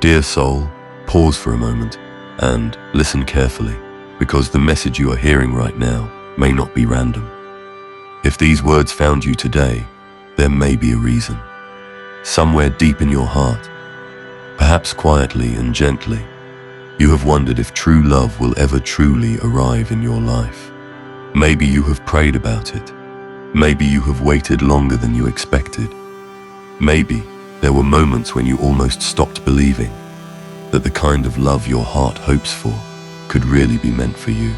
Dear soul, pause for a moment and listen carefully, because the message you are hearing right now may not be random. If these words found you today, there may be a reason. Somewhere deep in your heart, perhaps quietly and gently, you have wondered if true love will ever truly arrive in your life. Maybe you have prayed about it. Maybe you have waited longer than you expected. Maybe there were moments when you almost stopped believing that the kind of love your heart hopes for could really be meant for you.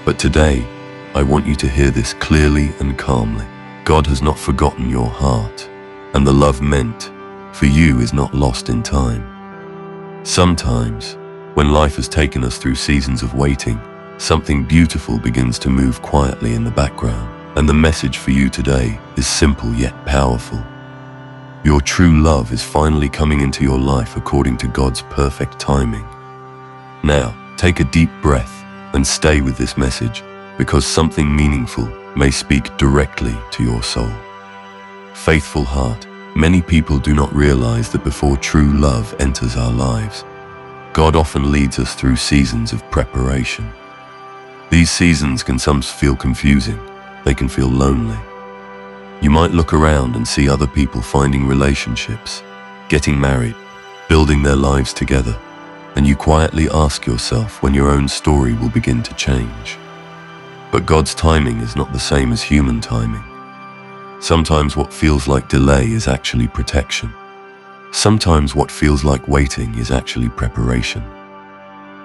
But today, I want you to hear this clearly and calmly. God has not forgotten your heart, and the love meant for you is not lost in time. Sometimes, when life has taken us through seasons of waiting, something beautiful begins to move quietly in the background, and the message for you today is simple yet powerful. Your true love is finally coming into your life according to God's perfect timing. Now, take a deep breath and stay with this message, because something meaningful may speak directly to your soul. Faithful heart, many people do not realize that before true love enters our lives, God often leads us through seasons of preparation. These seasons can sometimes feel confusing. They can feel lonely. You might look around and see other people finding relationships, getting married, building their lives together, and you quietly ask yourself when your own story will begin to change. But God's timing is not the same as human timing. Sometimes what feels like delay is actually protection. Sometimes what feels like waiting is actually preparation.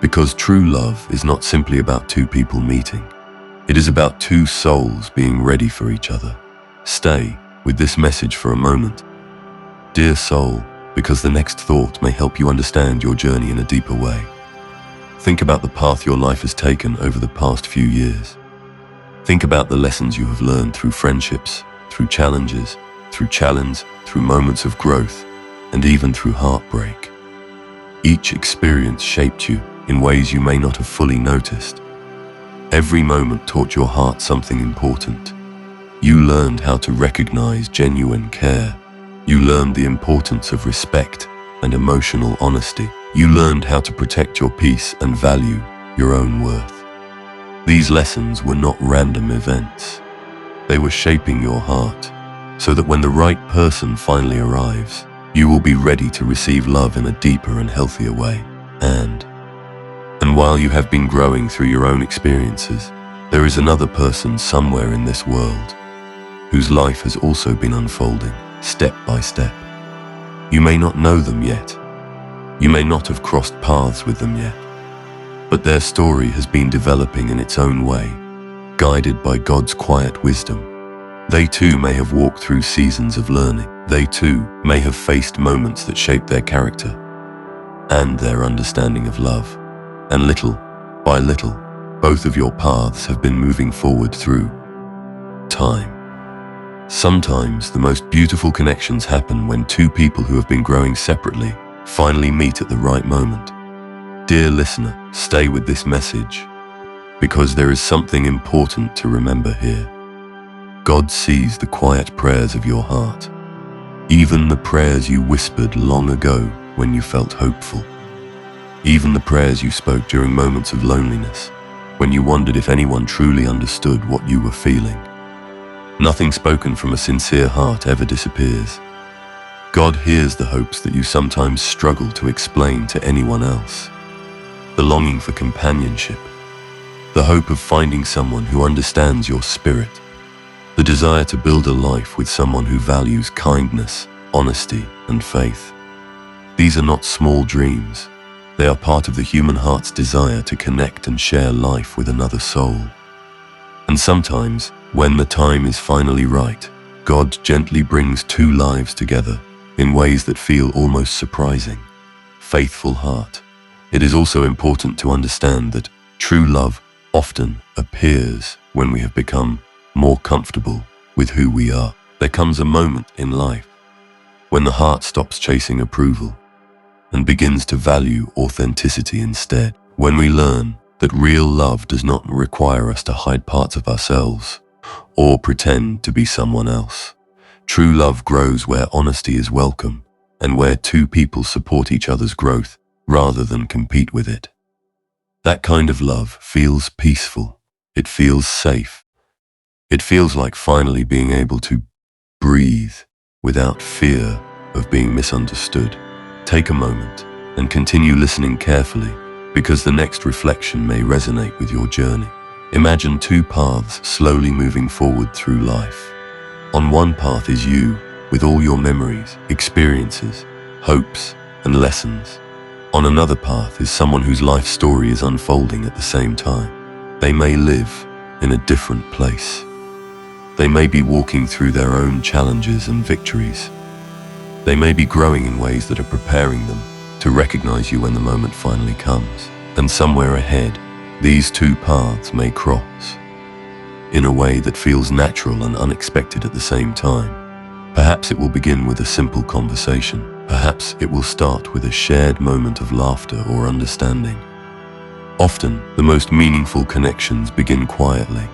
Because true love is not simply about two people meeting. It is about two souls being ready for each other. Stay with this message for a moment. Dear soul, because the next thought may help you understand your journey in a deeper way. Think about the path your life has taken over the past few years. Think about the lessons you have learned through friendships, through challenges, through moments of growth, and even through heartbreak. Each experience shaped you in ways you may not have fully noticed. Every moment taught your heart something important. You learned how to recognize genuine care. You learned the importance of respect and emotional honesty. You learned how to protect your peace and value your own worth. These lessons were not random events. They were shaping your heart, so that when the right person finally arrives, you will be ready to receive love in a deeper and healthier way. And while you have been growing through your own experiences, there is another person somewhere in this world whose life has also been unfolding, step by step. You may not know them yet. You may not have crossed paths with them yet. But their story has been developing in its own way, guided by God's quiet wisdom. They too may have walked through seasons of learning. They too may have faced moments that shaped their character and their understanding of love. And little by little, both of your paths have been moving forward through time. Sometimes the most beautiful connections happen when two people who have been growing separately finally meet at the right moment. Dear listener, stay with this message, because there is something important to remember here. God sees the quiet prayers of your heart, even the prayers you whispered long ago when you felt hopeful, even the prayers you spoke during moments of loneliness, when you wondered if anyone truly understood what you were feeling. Nothing spoken from a sincere heart ever disappears. God hears the hopes that you sometimes struggle to explain to anyone else. The longing for companionship, the hope of finding someone who understands your spirit, the desire to build a life with someone who values kindness, honesty, and faith. These are not small dreams. They are part of the human heart's desire to connect and share life with another soul. And sometimes, when the time is finally right, God gently brings two lives together in ways that feel almost surprising. Faithful heart. It is also important to understand that true love often appears when we have become more comfortable with who we are. There comes a moment in life when the heart stops chasing approval and begins to value authenticity instead. When we learn that real love does not require us to hide parts of ourselves or pretend to be someone else. True love grows where honesty is welcome and where two people support each other's growth rather than compete with it. That kind of love feels peaceful. It feels safe. It feels like finally being able to breathe without fear of being misunderstood. Take a moment and continue listening carefully, because the next reflection may resonate with your journey. Imagine two paths slowly moving forward through life. On one path is you, with all your memories, experiences, hopes, and lessons. On another path is someone whose life story is unfolding at the same time. They may live in a different place. They may be walking through their own challenges and victories. They may be growing in ways that are preparing them to recognize you when the moment finally comes. And somewhere ahead, these two paths may cross in a way that feels natural and unexpected at the same time. Perhaps it will begin with a simple conversation. Perhaps it will start with a shared moment of laughter or understanding. Often, the most meaningful connections begin quietly.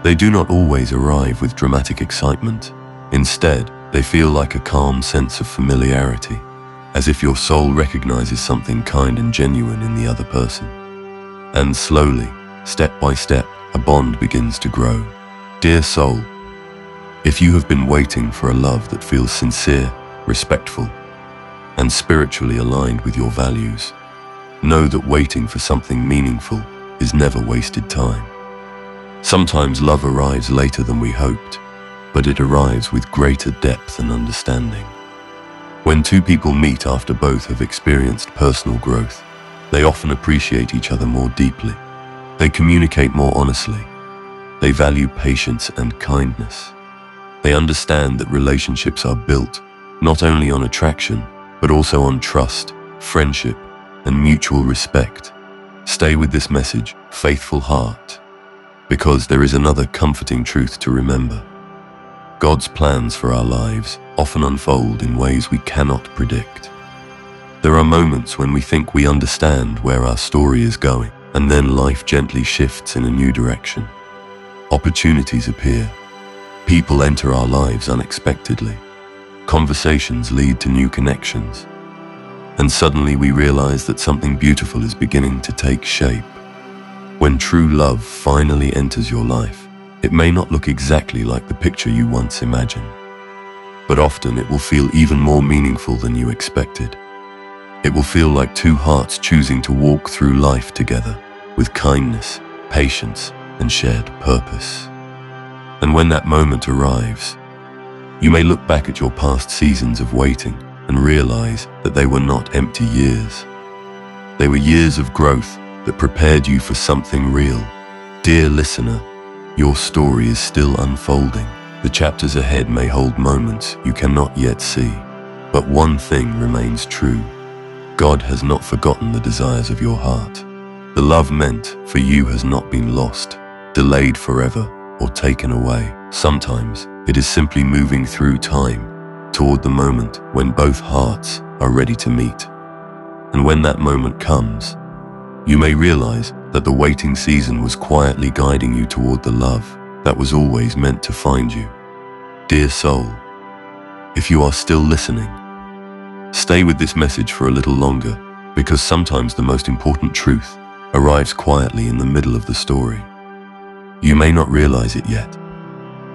They do not always arrive with dramatic excitement. Instead, they feel like a calm sense of familiarity, as if your soul recognizes something kind and genuine in the other person. And slowly, step by step, a bond begins to grow. Dear soul, if you have been waiting for a love that feels sincere, respectful, and spiritually aligned with your values, know that waiting for something meaningful is never wasted time. Sometimes love arrives later than we hoped, but it arrives with greater depth and understanding. When two people meet after both have experienced personal growth, they often appreciate each other more deeply. They communicate more honestly. They value patience and kindness. They understand that relationships are built not only on attraction, but also on trust, friendship, and mutual respect. Stay with this message, faithful heart, because there is another comforting truth to remember. God's plans for our lives often unfold in ways we cannot predict. There are moments when we think we understand where our story is going, and then life gently shifts in a new direction. Opportunities appear. People enter our lives unexpectedly. Conversations lead to new connections. And suddenly we realize that something beautiful is beginning to take shape. When true love finally enters your life, it may not look exactly like the picture you once imagined, but often it will feel even more meaningful than you expected. It will feel like two hearts choosing to walk through life together with kindness, patience, and shared purpose. And when that moment arrives, you may look back at your past seasons of waiting and realize that they were not empty years. They were years of growth that prepared you for something real. Dear listener, your story is still unfolding. The chapters ahead may hold moments you cannot yet see, but one thing remains true. God has not forgotten the desires of your heart. The love meant for you has not been lost, delayed forever, or taken away. Sometimes it is simply moving through time toward the moment when both hearts are ready to meet. And when that moment comes, you may realize that the waiting season was quietly guiding you toward the love that was always meant to find you. Dear soul, if you are still listening, stay with this message for a little longer, because sometimes the most important truth arrives quietly in the middle of the story. You may not realize it yet,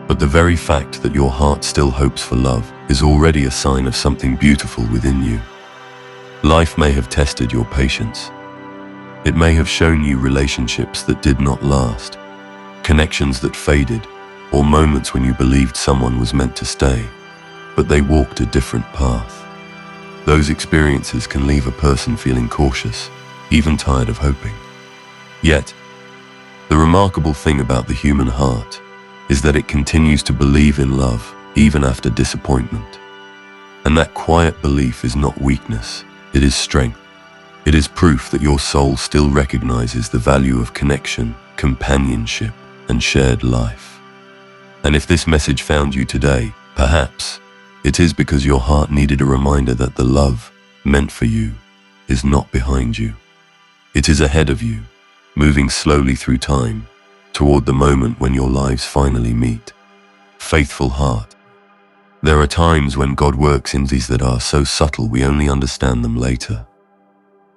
but the very fact that your heart still hopes for love is already a sign of something beautiful within you. Life may have tested your patience. It may have shown you relationships that did not last, connections that faded, or moments when you believed someone was meant to stay, but they walked a different path. Those experiences can leave a person feeling cautious, even tired of hoping. Yet, the remarkable thing about the human heart is that it continues to believe in love even after disappointment. And that quiet belief is not weakness, it is strength. It is proof that your soul still recognizes the value of connection, companionship, and shared life. And if this message found you today, perhaps it is because your heart needed a reminder that the love meant for you is not behind you. It is ahead of you, moving slowly through time toward the moment when your lives finally meet. Faithful heart, There are times when God works in these that are so subtle we only understand them later.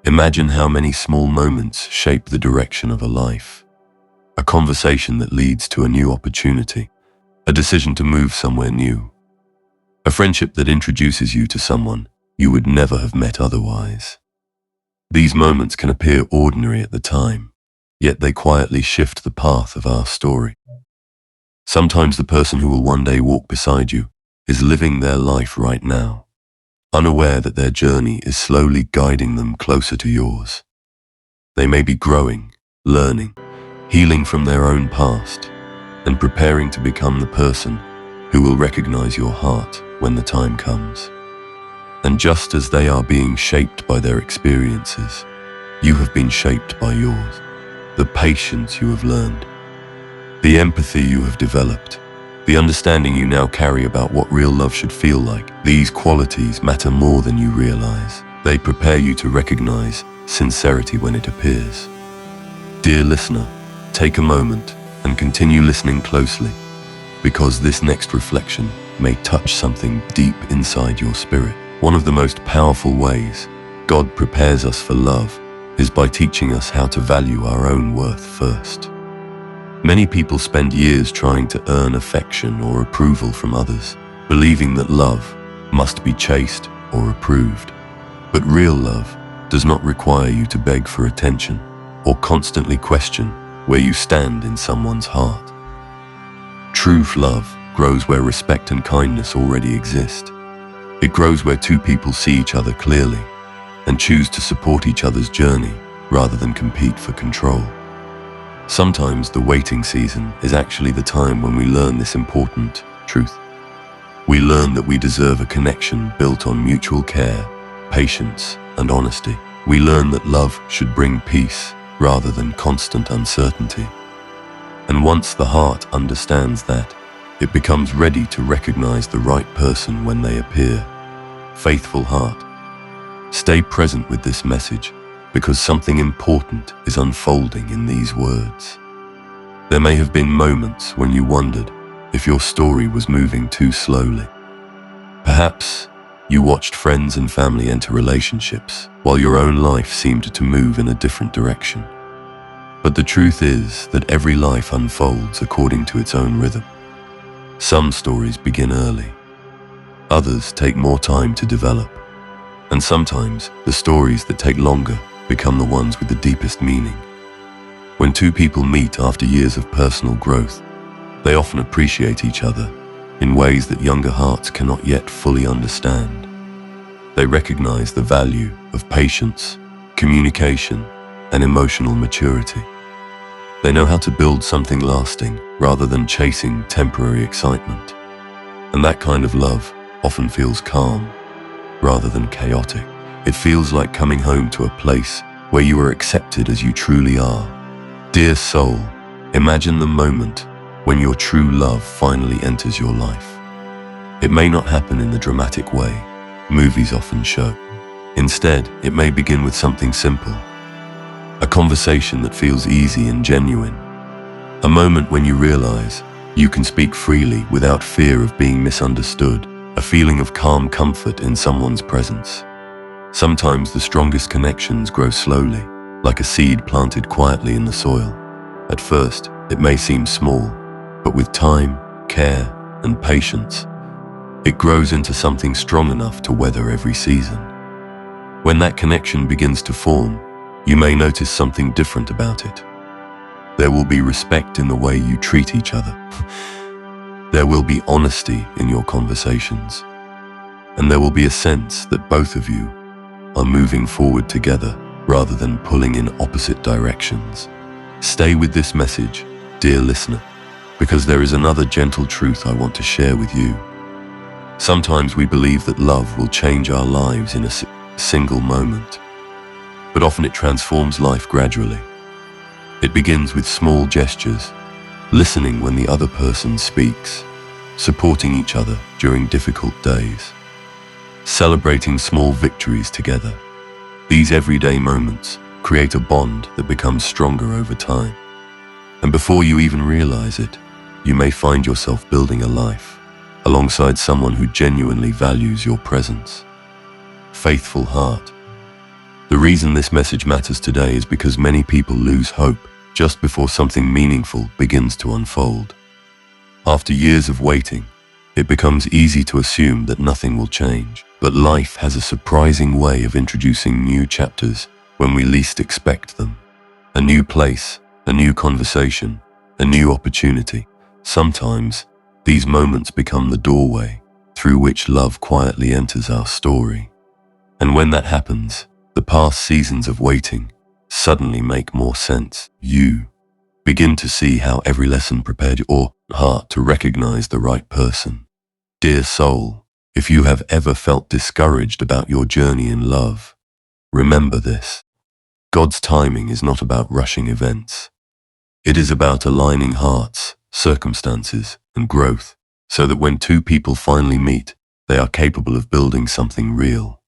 Imagine how many small moments shape the direction of a life. A conversation that leads to a new opportunity, a decision to move somewhere new, a friendship that introduces you to someone you would never have met otherwise. These moments can appear ordinary at the time, yet they quietly shift the path of our story. Sometimes the person who will one day walk beside you is living their life right now, unaware that their journey is slowly guiding them closer to yours. They may be growing, learning, healing from their own past, and preparing to become the person who will recognize your heart when the time comes. And just as they are being shaped by their experiences, you have been shaped by yours. The patience you have learned, the empathy you have developed, the understanding you now carry about what real love should feel like, these qualities matter more than you realize. They prepare you to recognize sincerity when it appears. Dear listener, take a moment and continue listening closely, because this next reflection may touch something deep inside your spirit. One of the most powerful ways God prepares us for love is by teaching us how to value our own worth first. Many people spend years trying to earn affection or approval from others, believing that love must be chaste or approved. But real love does not require you to beg for attention or constantly question where you stand in someone's heart. True love grows where respect and kindness already exist. It grows where two people see each other clearly and choose to support each other's journey rather than compete for control. Sometimes the waiting season is actually the time when we learn this important truth. We learn that we deserve a connection built on mutual care, patience, and honesty. We learn that love should bring peace rather than constant uncertainty. And once the heart understands that, it becomes ready to recognize the right person when they appear. Faithful heart, stay present with this message, because something important is unfolding in these words. There may have been moments when you wondered if your story was moving too slowly. Perhaps you watched friends and family enter relationships while your own life seemed to move in a different direction. But the truth is that every life unfolds according to its own rhythm. Some stories begin early, others take more time to develop, and sometimes the stories that take longer become the ones with the deepest meaning. When two people meet after years of personal growth, they often appreciate each other in ways that younger hearts cannot yet fully understand. They recognize the value of patience, communication, and emotional maturity. They know how to build something lasting rather than chasing temporary excitement. And that kind of love often feels calm rather than chaotic. It feels like coming home to a place where you are accepted as you truly are. Dear soul, imagine the moment when your true love finally enters your life. It may not happen in the dramatic way movies often show. Instead, it may begin with something simple. A conversation that feels easy and genuine. A moment when you realize you can speak freely without fear of being misunderstood. A feeling of calm comfort in someone's presence. Sometimes the strongest connections grow slowly, like a seed planted quietly in the soil. At first, it may seem small, but with time, care, and patience, it grows into something strong enough to weather every season. When that connection begins to form, you may notice something different about it. There will be respect in the way you treat each other. There will be honesty in your conversations. And there will be a sense that both of you are moving forward together rather than pulling in opposite directions. Stay with this message, dear listener, because there is another gentle truth I want to share with you. Sometimes we believe that love will change our lives in a single moment, but often it transforms life gradually. It begins with small gestures, listening when the other person speaks, supporting each other during difficult days, celebrating small victories together. These everyday moments create a bond that becomes stronger over time. And before you even realize it, you may find yourself building a life alongside someone who genuinely values your presence. Faithful heart. The reason this message matters today is because many people lose hope just before something meaningful begins to unfold. After years of waiting, it becomes easy to assume that nothing will change. But life has a surprising way of introducing new chapters when we least expect them. A new place, a new conversation, a new opportunity. Sometimes, these moments become the doorway through which love quietly enters our story. And when that happens, the past seasons of waiting suddenly make more sense. You begin to see how every lesson prepared your heart to recognize the right person. Dear soul, if you have ever felt discouraged about your journey in love, remember this. God's timing is not about rushing events. It is about aligning hearts, circumstances, and growth, so that when two people finally meet, they are capable of building something real.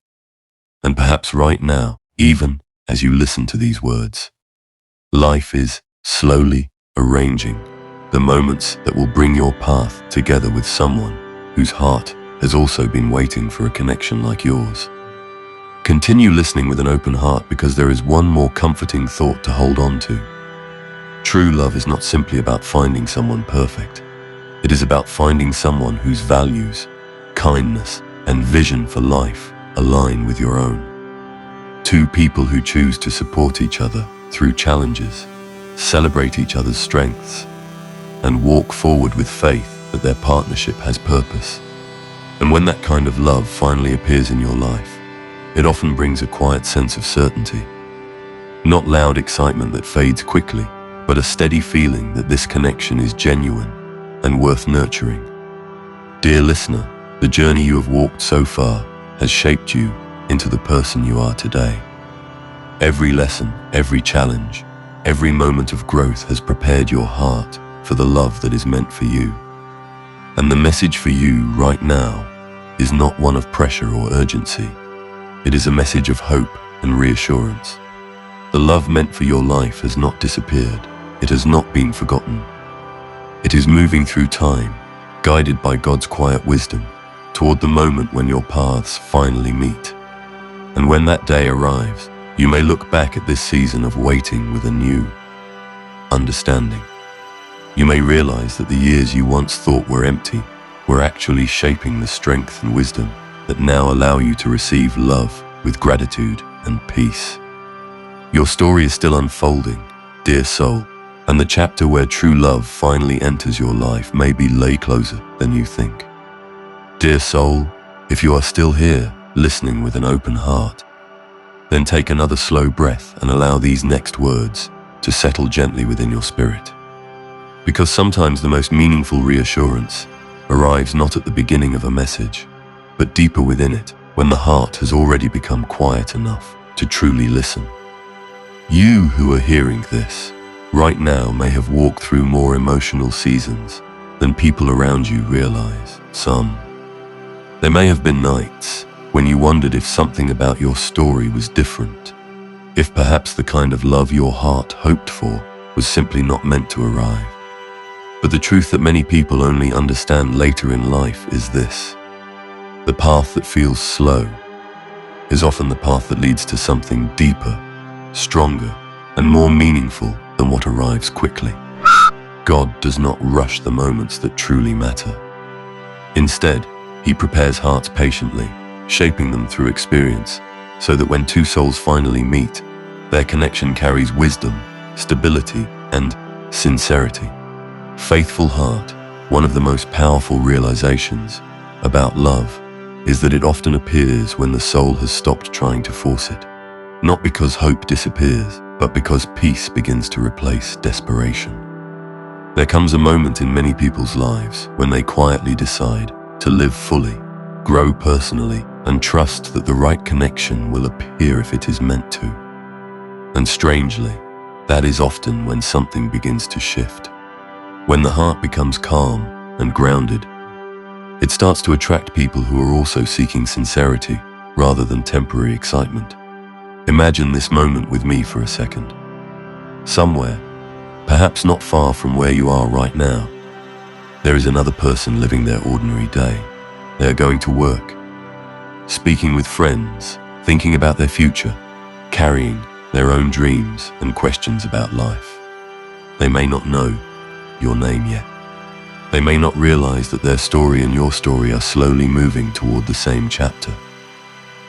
And perhaps right now, even as you listen to these words, life is slowly arranging the moments that will bring your path together with someone whose heart has also been waiting for a connection like yours. Continue listening with an open heart, because there is one more comforting thought to hold on to. True love is not simply about finding someone perfect. It is about finding someone whose values, kindness, and vision for life align with your own. Two people who choose to support each other through challenges, celebrate each other's strengths, and walk forward with faith that their partnership has purpose. And when that kind of love finally appears in your life, it often brings a quiet sense of certainty. Not loud excitement that fades quickly, but a steady feeling that this connection is genuine and worth nurturing. Dear listener, the journey you have walked so far has shaped you into the person you are today. Every lesson, every challenge, every moment of growth has prepared your heart for the love that is meant for you. And the message for you right now is not one of pressure or urgency. It is a message of hope and reassurance. The love meant for your life has not disappeared. It has not been forgotten. It is moving through time, guided by God's quiet wisdom, toward the moment when your paths finally meet. And when that day arrives, you may look back at this season of waiting with a new understanding. You may realize that the years you once thought were empty were actually shaping the strength and wisdom that now allow you to receive love with gratitude and peace. Your story is still unfolding, dear soul, and the chapter where true love finally enters your life may be way closer than you think. Dear soul, if you are still here, listening with an open heart, then take another slow breath and allow these next words to settle gently within your spirit. Because sometimes the most meaningful reassurance arrives not at the beginning of a message, but deeper within it, when the heart has already become quiet enough to truly listen. You who are hearing this right now may have walked through more emotional seasons than people around you realize. There may have been nights when you wondered if something about your story was different, if perhaps the kind of love your heart hoped for was simply not meant to arrive. But the truth that many people only understand later in life is this: the path that feels slow is often the path that leads to something deeper, stronger, and more meaningful than what arrives quickly. God does not rush the moments that truly matter. Instead, He prepares hearts patiently, shaping them through experience, so that when two souls finally meet, their connection carries wisdom, stability, and sincerity. Faithful heart, one of the most powerful realizations about love is that it often appears when the soul has stopped trying to force it. Not because hope disappears, but because peace begins to replace desperation. There comes a moment in many people's lives when they quietly decide to live fully, grow personally, and trust that the right connection will appear if it is meant to. And strangely, that is often when something begins to shift. When the heart becomes calm and grounded, it starts to attract people who are also seeking sincerity rather than temporary excitement. Imagine this moment with me for a second. Somewhere, perhaps not far from where you are right now, There is another person living their ordinary day. They are going to work, speaking with friends, thinking about their future, carrying their own dreams and questions about life. They may not know your name yet. They may not realize that their story and your story are slowly moving toward the same chapter.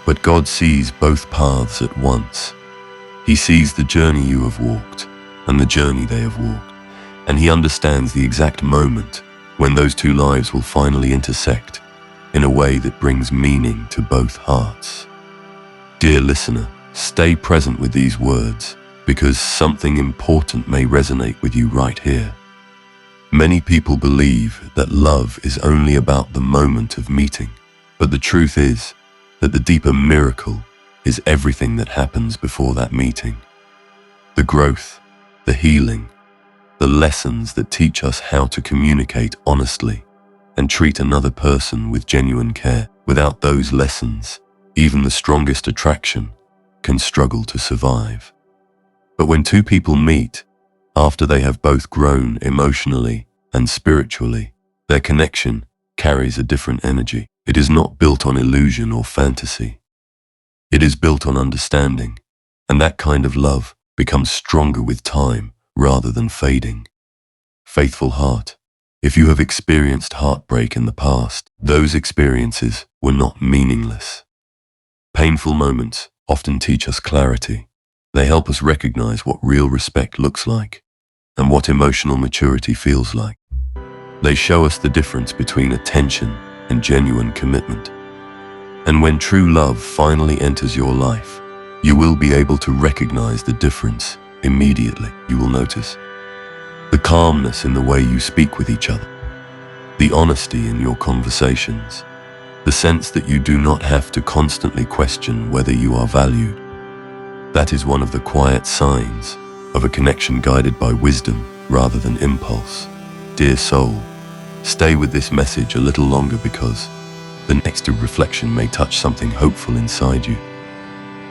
But God sees both paths at once. He sees the journey you have walked and the journey they have walked, and He understands the exact moment when those two lives will finally intersect in a way that brings meaning to both hearts. Dear listener, stay present with these words, because something important may resonate with you right here. Many people believe that love is only about the moment of meeting, but the truth is that the deeper miracle is everything that happens before that meeting. The growth, the healing, the lessons that teach us how to communicate honestly and treat another person with genuine care. Without those lessons, even the strongest attraction can struggle to survive. But when two people meet, after they have both grown emotionally and spiritually, their connection carries a different energy. It is not built on illusion or fantasy. It is built on understanding, and that kind of love becomes stronger with time rather than fading. Faithful heart, if you have experienced heartbreak in the past, those experiences were not meaningless. Painful moments often teach us clarity. They help us recognize what real respect looks like and what emotional maturity feels like. They show us the difference between attention and genuine commitment. And when true love finally enters your life, you will be able to recognize the difference immediately. You will notice the calmness in the way you speak with each other, the honesty in your conversations, the sense that you do not have to constantly question whether you are valued. That is one of the quiet signs of a connection guided by wisdom rather than impulse. Dear soul, stay with this message a little longer, because the next reflection may touch something hopeful inside you.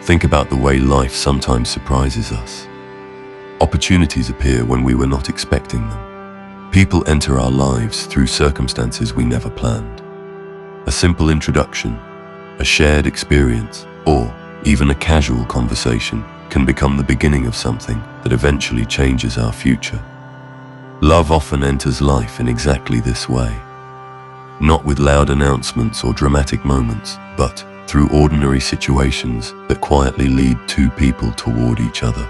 Think about the way life sometimes surprises us. Opportunities appear when we were not expecting them. People enter our lives through circumstances we never planned. A simple introduction, a shared experience, or even a casual conversation can become the beginning of something that eventually changes our future. Love often enters life in exactly this way. Not with loud announcements or dramatic moments, but through ordinary situations that quietly lead two people toward each other.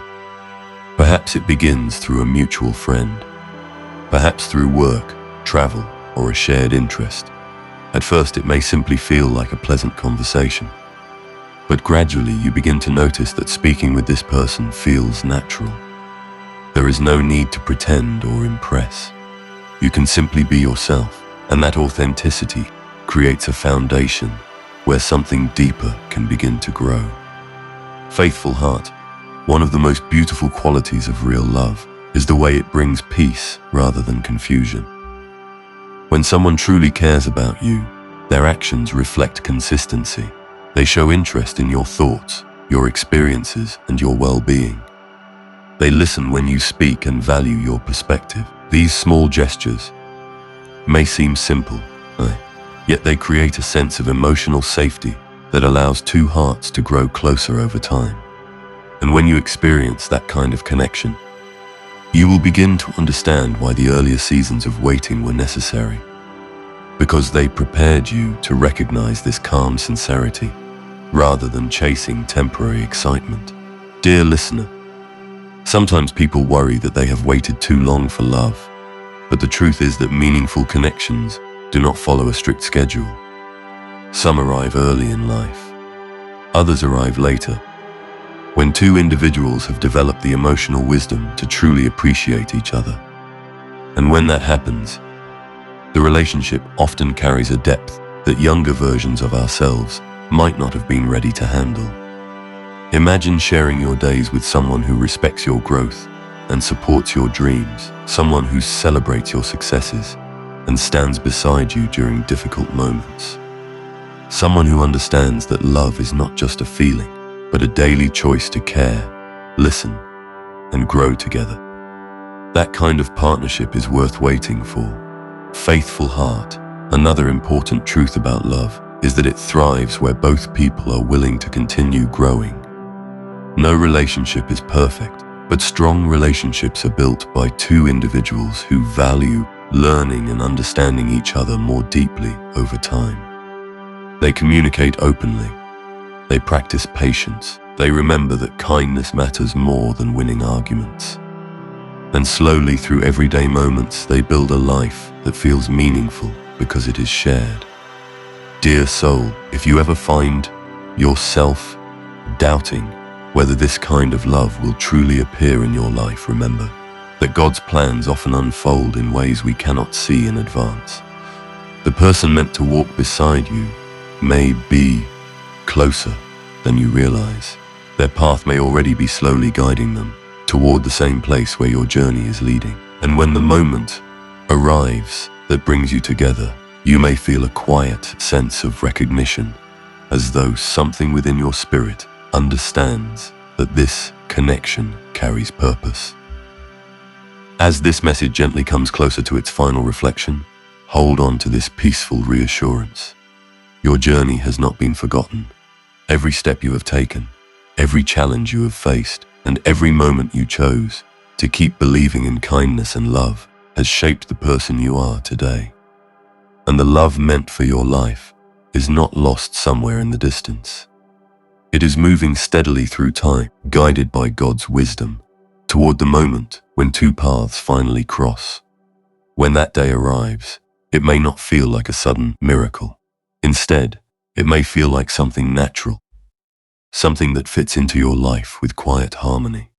Perhaps it begins through a mutual friend, perhaps through work, travel, or a shared interest. At first it may simply feel like a pleasant conversation, but gradually you begin to notice that speaking with this person feels natural. There is no need to pretend or impress. You can simply be yourself, and that authenticity creates a foundation where something deeper can begin to grow. Faithful heart, one of the most beautiful qualities of real love is the way it brings peace rather than confusion. When someone truly cares about you, their actions reflect consistency. They show interest in your thoughts, your experiences, and your well-being. They listen when you speak and value your perspective. These small gestures may seem simple, yet they create a sense of emotional safety that allows two hearts to grow closer over time. And when you experience that kind of connection, you will begin to understand why the earlier seasons of waiting were necessary, because they prepared you to recognize this calm sincerity rather than chasing temporary excitement. Dear listener, sometimes people worry that they have waited too long for love, but the truth is that meaningful connections do not follow a strict schedule. Some arrive early in life, others arrive later, when two individuals have developed the emotional wisdom to truly appreciate each other. And when that happens, the relationship often carries a depth that younger versions of ourselves might not have been ready to handle. Imagine sharing your days with someone who respects your growth and supports your dreams, someone who celebrates your successes and stands beside you during difficult moments. Someone who understands that love is not just a feeling, but a daily choice to care, listen, and grow together. That kind of partnership is worth waiting for. Faithful heart. Another important truth about love is that it thrives where both people are willing to continue growing. No relationship is perfect, but strong relationships are built by two individuals who value learning and understanding each other more deeply over time. They communicate openly. They practice patience. They remember that kindness matters more than winning arguments. And slowly, through everyday moments, they build a life that feels meaningful because it is shared. Dear soul, if you ever find yourself doubting whether this kind of love will truly appear in your life, remember that God's plans often unfold in ways we cannot see in advance. The person meant to walk beside you may be closer than you realize. Their path may already be slowly guiding them toward the same place where your journey is leading. And when the moment arrives that brings you together, you may feel a quiet sense of recognition, as though something within your spirit understands that this connection carries purpose. As this message gently comes closer to its final reflection, hold on to this peaceful reassurance. Your journey has not been forgotten. Every step you have taken, every challenge you have faced, and every moment you chose to keep believing in kindness and love has shaped the person you are today. And the love meant for your life is not lost somewhere in the distance. It is moving steadily through time, guided by God's wisdom, toward the moment when two paths finally cross. When that day arrives, it may not feel like a sudden miracle. Instead, it may feel like something natural, something that fits into your life with quiet harmony.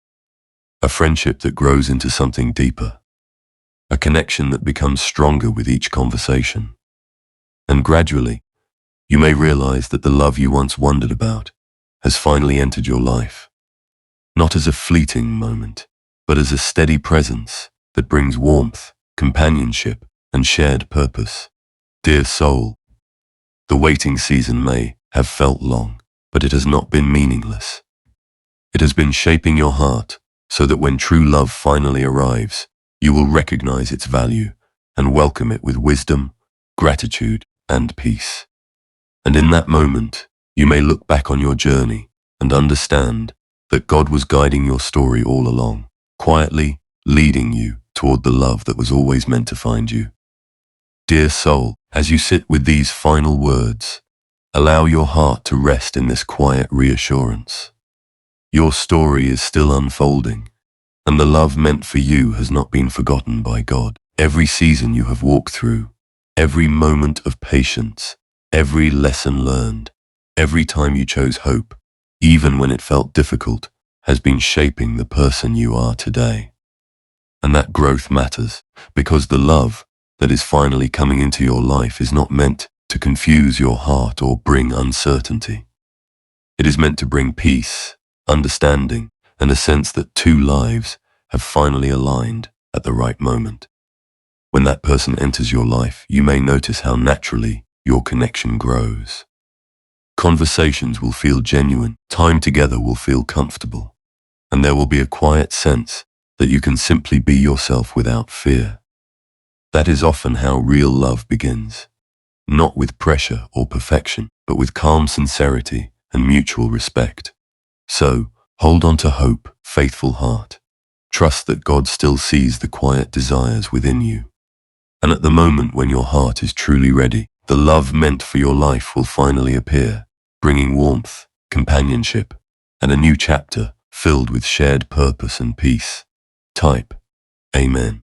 A friendship that grows into something deeper. A connection that becomes stronger with each conversation. And gradually, you may realize that the love you once wondered about has finally entered your life. Not as a fleeting moment, but as a steady presence that brings warmth, companionship, and shared purpose. Dear soul, the waiting season may have felt long, but it has not been meaningless. It has been shaping your heart so that when true love finally arrives, you will recognize its value and welcome it with wisdom, gratitude, and peace. And in that moment, you may look back on your journey and understand that God was guiding your story all along, quietly leading you toward the love that was always meant to find you. Dear soul, as you sit with these final words, allow your heart to rest in this quiet reassurance. Your story is still unfolding, and the love meant for you has not been forgotten by God. Every season you have walked through, every moment of patience, every lesson learned, every time you chose hope, even when it felt difficult, has been shaping the person you are today. And that growth matters, because the love that is finally coming into your life is not meant to confuse your heart or bring uncertainty. It is meant to bring peace, understanding, and a sense that two lives have finally aligned at the right moment. When that person enters your life, you may notice how naturally your connection grows. Conversations will feel genuine, time together will feel comfortable, and there will be a quiet sense that you can simply be yourself without fear. That is often how real love begins, not with pressure or perfection, but with calm sincerity and mutual respect. So, hold on to hope, faithful heart. Trust that God still sees the quiet desires within you. And at the moment when your heart is truly ready, the love meant for your life will finally appear, bringing warmth, companionship, and a new chapter filled with shared purpose and peace. Type, Amen.